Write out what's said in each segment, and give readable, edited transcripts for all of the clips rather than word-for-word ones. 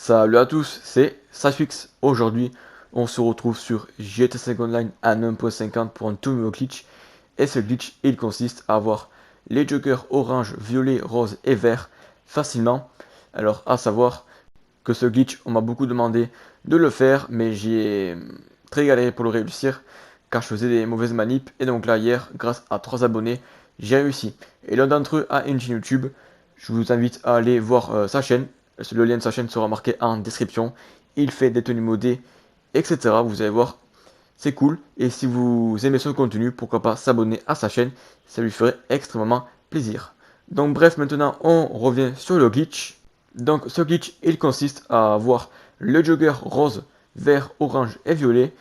Salut à tous, c'est Safix. Aujourd'hui, on se retrouve sur GT5 Online à 1.50 pour un tout nouveau glitch. Et ce glitch, il consiste à avoir les jokers orange, violet, rose et vert facilement. Alors, à savoir que ce glitch, on m'a beaucoup demandé de le faire, mais j'ai très galéré pour le réussir car je faisais des mauvaises manips. Et donc là, hier, grâce à 3 abonnés, j'ai réussi. Et l'un d'entre eux a une chaîne YouTube. Je vous invite à aller voir sa chaîne. Le lien de sa chaîne sera marqué en description. Il fait des tenues modées, etc. Vous allez voir, c'est cool. Et si vous aimez son contenu, pourquoi pas s'abonner à sa chaîne. Ça lui ferait extrêmement plaisir. Donc bref, maintenant on revient sur le glitch. Donc ce glitch, il consiste à avoir le jogger rose, vert, orange et violet.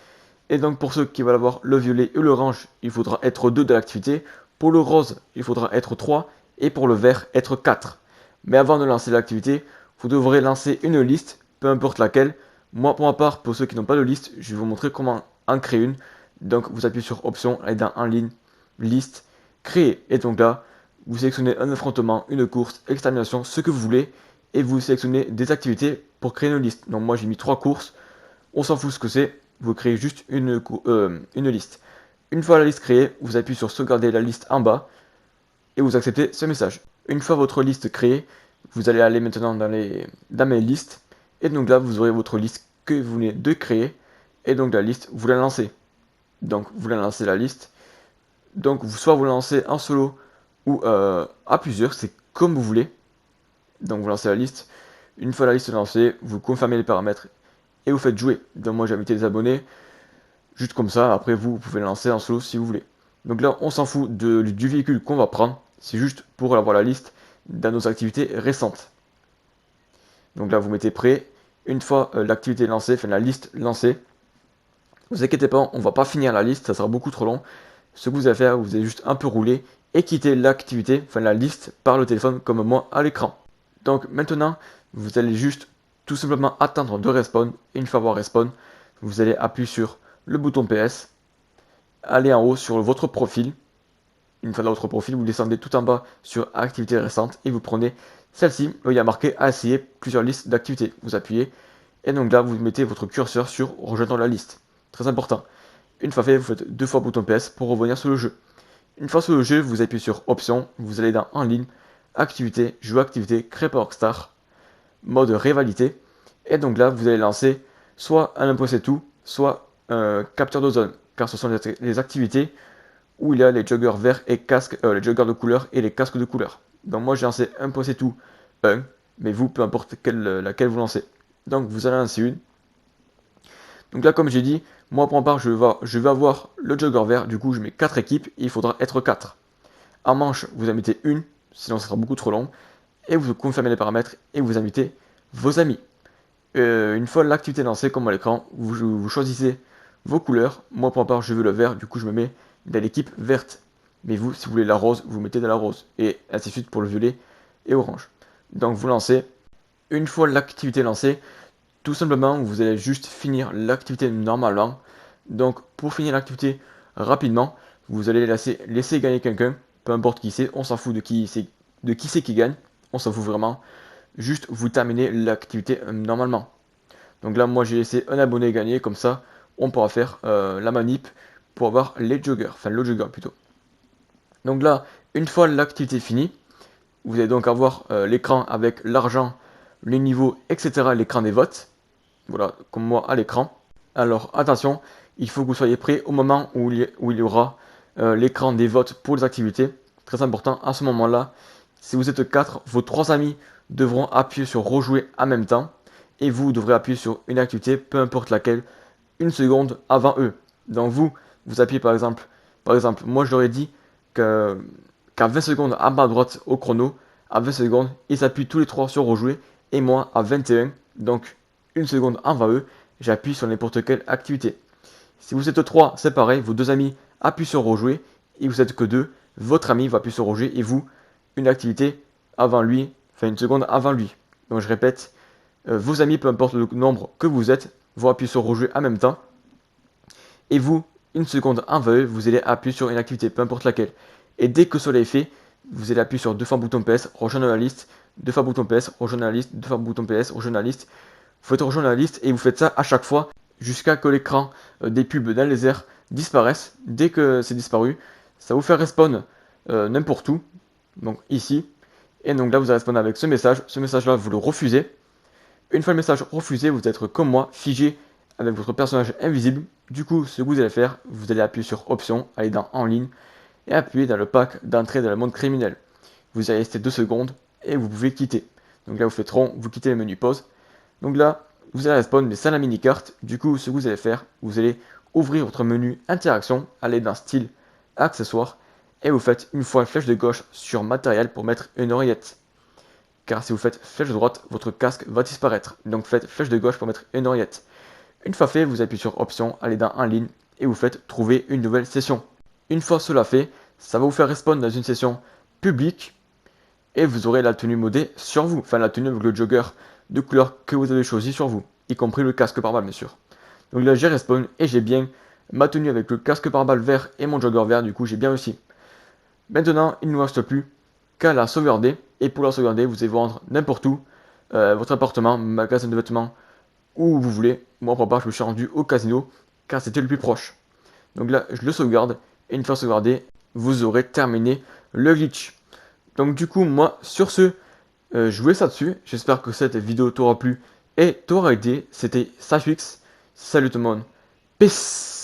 Et donc pour ceux qui veulent avoir le violet et l'orange, il faudra être 2 de l'activité. Pour le rose, il faudra être 3. Et pour le vert, être 4. Mais avant de lancer l'activité, vous devrez lancer une liste, peu importe laquelle. Moi pour ma part, pour ceux qui n'ont pas de liste, je vais vous montrer comment en créer une. Donc vous appuyez sur option, allez dans en ligne, liste, créer. Et donc là, vous sélectionnez un affrontement, une course, extermination, ce que vous voulez. Et vous sélectionnez des activités pour créer une liste. Donc moi j'ai mis 3 courses, on s'en fout ce que c'est, vous créez juste une liste. Une fois la liste créée, vous appuyez sur sauvegarder la liste en bas et vous acceptez ce message. Une fois votre liste créée, vous allez aller maintenant dans mes listes et donc là vous aurez votre liste que vous venez de créer et donc la liste vous la lancez. Donc vous la lancez la liste. Donc soit vous la lancez en solo ou à plusieurs, c'est comme vous voulez. Donc vous lancez la liste. Une fois la liste lancée, vous confirmez les paramètres et vous faites jouer. Donc moi j'ai invité les abonnés, juste comme ça, après vous pouvez le lancer en solo si vous voulez. Donc là on s'en fout du véhicule qu'on va prendre, c'est juste pour avoir la liste dans nos activités récentes. Donc là vous mettez prêt, une fois l'activité lancée, enfin la liste lancée, vous inquiétez pas, on va pas finir la liste, ça sera beaucoup trop long. Ce que vous allez faire, vous allez juste un peu rouler et quitter l'activité, enfin la liste par le téléphone comme moi à l'écran. Donc maintenant, vous allez juste tout simplement attendre de respawn. Et une fois avoir respawn, vous allez appuyer sur le bouton PS, aller en haut sur votre profil. Une fois dans votre profil, vous descendez tout en bas sur activités récentes et vous prenez celle-ci où il y a marqué à essayer plusieurs listes d'activités. Vous appuyez et donc là vous mettez votre curseur sur rejoindre la liste. Très important. Une fois fait, vous faites 2 fois bouton PS pour revenir sur le jeu. Une fois sur le jeu, vous appuyez sur option, vous allez dans en ligne, activité, jeu activité, créer par Rockstar, mode rivalité. Et donc là, vous allez lancer soit un impôt c'est tout, soit un capture de zone, car ce sont les activités où il y a les joggers verts et casques, les joggers de couleur et les casques de couleur. Donc moi j'ai lancé impôt c'est tout 1, mais vous, peu importe laquelle vous lancez. Donc vous allez lancer une. Donc là, comme j'ai dit, moi pour ma part, je vais avoir le jogger vert, du coup je mets 4 équipes et il faudra être 4. En manche, vous en mettez une, sinon ça sera beaucoup trop long, et vous confirmez les paramètres et vous invitez vos amis. Une fois l'activité lancée, comme à l'écran, vous choisissez vos couleurs. Moi pour ma part, je veux le vert, du coup je me mets dans l'équipe verte. Mais vous, si vous voulez la rose, vous mettez dans la rose, et ainsi de suite pour le violet et orange. Donc vous lancez. Une fois l'activité lancée, tout simplement, vous allez juste finir l'activité normalement. Donc, pour finir l'activité rapidement, vous allez laisser gagner quelqu'un, peu importe qui c'est, on s'en fout de qui c'est qui gagne, on s'en fout vraiment. Juste, vous terminez l'activité normalement. Donc là, moi, j'ai laissé un abonné gagner, comme ça, on pourra faire la manip pour avoir les joggers, enfin le jogger plutôt. Donc là, une fois l'activité finie, vous allez donc avoir l'écran avec l'argent, les niveaux, etc., l'écran des votes. Voilà, comme moi à l'écran. Alors attention, il faut que vous soyez prêt au moment où il y aura l'écran des votes pour les activités. Très important, à ce moment-là, si vous êtes 4, vos 3 amis devront appuyer sur rejouer en même temps. Et vous devrez appuyer sur une activité, peu importe laquelle, une seconde avant eux. Donc vous appuyez par exemple, moi je leur ai dit qu'à 20 secondes en bas à droite au chrono, à 20 secondes, ils s'appuient tous les 3 sur rejouer. Et moi à 21, donc une seconde avant eux, j'appuie sur n'importe quelle activité. Si vous êtes 3, c'est pareil, vos 2 amis appuient sur rejouer, et vous êtes que 2, votre ami va appuyer sur rejouer, et vous, une activité avant lui, enfin une seconde avant lui. Donc je répète, vos amis, peu importe le nombre que vous êtes, vont appuyer sur rejouer en même temps, et vous, une seconde avant eux, vous allez appuyer sur une activité, peu importe laquelle. Et dès que cela est fait, vous allez appuyer sur 2 fois bouton PS, rejoindre la liste, 2 fois bouton PS, rejoindre la liste, 2 fois bouton PS, rejoindre la liste, faites rejoindre la liste et vous faites ça à chaque fois jusqu'à que l'écran des pubs dans les airs disparaisse. Dès que c'est disparu, ça vous fait respawn n'importe où, donc ici. Et donc là, vous allez respawn avec ce message. Ce message-là, vous le refusez. Une fois le message refusé, vous êtes comme moi, figé avec votre personnage invisible. Du coup, ce que vous allez faire, vous allez appuyer sur Option, aller dans En ligne et appuyer dans le pack d'entrée dans le monde criminel. Vous allez rester 2 secondes et vous pouvez quitter. Donc là, vous faites rond, vous quittez le menu pause. Donc là, vous allez respawn mais sans la mini-carte. Du coup, ce que vous allez faire, vous allez ouvrir votre menu interaction, aller dans style, accessoires, et vous faites une fois flèche de gauche sur matériel pour mettre une oreillette. Car si vous faites flèche de droite, votre casque va disparaître. Donc faites flèche de gauche pour mettre une oreillette. Une fois fait, vous appuyez sur option, allez dans en ligne, et vous faites trouver une nouvelle session. Une fois cela fait, ça va vous faire respawn dans une session publique, et vous aurez la tenue modée sur vous, enfin la tenue avec le jogger de couleur que vous avez choisi sur vous, y compris le casque pare-balles bien sûr. Donc là j'ai respawn et j'ai bien ma tenue avec le casque pare-balles vert et mon jogger vert, du coup j'ai bien réussi. Maintenant il ne nous reste plus qu'à la sauvegarder, et pour la sauvegarder vous allez vous rendre n'importe où, votre appartement, magasin de vêtements, où vous voulez. Moi pour ma part je me suis rendu au casino car c'était le plus proche. Donc là je le sauvegarde, et une fois sauvegardé, vous aurez terminé le glitch. Donc du coup moi sur ce, je vous laisse là-dessus. J'espère que cette vidéo t'aura plu et t'aura aidé. C'était Sashfix. Salut tout le monde. Peace.